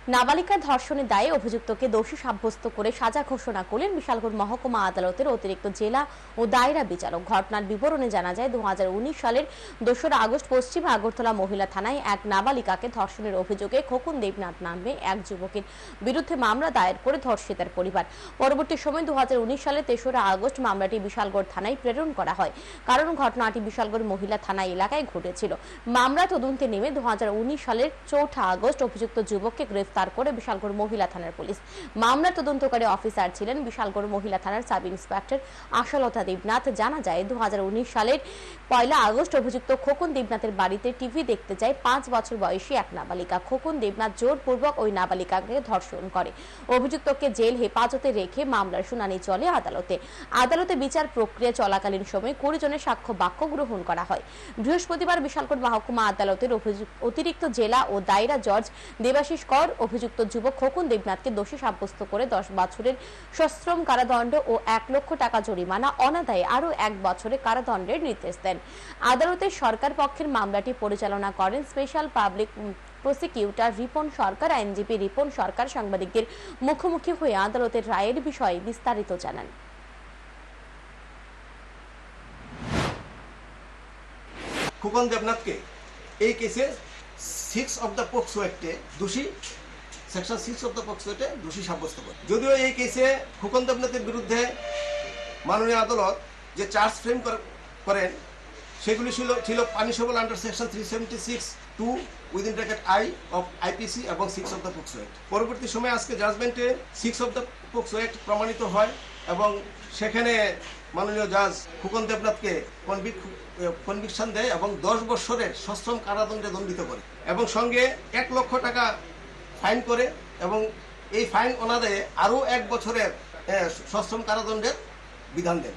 নাবালিকা ধর্ষণের দায়ে অভিযুক্তকে দোষী সাব্যস্ত করে সাজা ঘোষণা করলেন বিশালগড় মহকুমা আদালতের অতিরিক্ত জেলা ও দায়রা বিচারক। ঘটনার বিবরণে জানা যায়, 2019 সালের 2রা আগস্ট পশ্চিম আগরতলা মহিলা থানায় এক নাবালিকাকে ধর্ষণের অভিযোগে খোকন দেবনাথ নামে এক যুবকের বিরুদ্ধে মামলা দায়ের করে ধর্ষিতার পরিবার। পরবর্তী সময় 2019 সালের 3রা আগস্ট মামলাটি বিশালগড় থানায় প্রেরণ করা হয়, কারণ ঘটনাটি বিশালগড় মহিলা থানা এলাকায় ঘটেছিল। মামলা তদন্তে নেমে 2019 সালের 4 আগস্ট অভিযুক্ত যুবককে গ্রেফতার করে বিশালগড় মহিলা থানার পুলিশ। মামলা তদন্তকারী অফিসার ছিলেন বিশালগড় মহিলা থানার সাব ইন্সপেক্টর আশালতা দেবনাথ। জানা যায়, 2019 সালের 1 আগস্ট অভিযুক্ত খোকন দেবনাথের বাড়িতে টিভি দেখতে যায় 5 বছর বয়সী এক নাবালিকা। খোকন দেবনাথ জোরপূর্বক ওই নাবালিকাকে ধর্ষণ করে। অভিযুক্তকে জেল হেফাজতে রেখে মামলার শুনানি চলে আদালতে বিচার প্রক্রিয়া চলাকালীন সময় 20 জনের সাক্ষ্য বাক্য গ্রহণ করা হয়। বৃহস্পতিবার বিশালগড় মহকুমা আদালতের অতিরিক্ত জেলা ও দায়রা জজ দেবাশিস কর অভিযুক্ত যুবক খোকন দেবনাথকে দোষী সাব্যস্ত করে 10 বছরের সশ্রম কারাদণ্ড ও 1 লক্ষ টাকা জরিমানা, অনাদায়ে আরও 1 বছরের কারাদণ্ডের নির্দেশ দেন। আদালতের সরকার পক্ষের মামলাটি পরিচালনা করেন স্পেশাল পাবলিক প্রসিকিউটর রিপন সরকার। আইনজীবী রিপন সরকার সাংবাদিকদের মুখোমুখি হয়ে আদালতের রায়ের বিষয়ে বিস্তারিত জানান। খোকন দেবনাথকে এই কেসে 6 অফ দ্য পোক্সো অ্যাক্টে দোষী, সেকশন 6 অফ দ্য পোক্সো অ্যাক্টে দোষী সাব্যস্ত করে। যদিও এই কেসে খোকন দেবনাথের বিরুদ্ধে মাননীয় আদালত যে চার্জ ফ্রেম করেন সেগুলি ছিল punishable under section 376(2) within bracket I of IPC এবং 6 অফ দ্য পোক্সো অ্যাক্ট। পরবর্তী সময়ে আজকে জাজমেন্টে 6 অফ দ্য পোক্সো অ্যাক্ট প্রমাণিত হয় এবং সেখানে মাননীয় জাজ খোকন দেবনাথকে কনভিকশন দেয় এবং 10 বছরের সশ্রম কারাদণ্ডে দণ্ডিত করে এবং সঙ্গে 1 লক্ষ টাকা ফাইন করে এবং এই ফাইন অনাদায়ে আরও 1 বছরের সশ্রম কারাদণ্ডের বিধান দেন।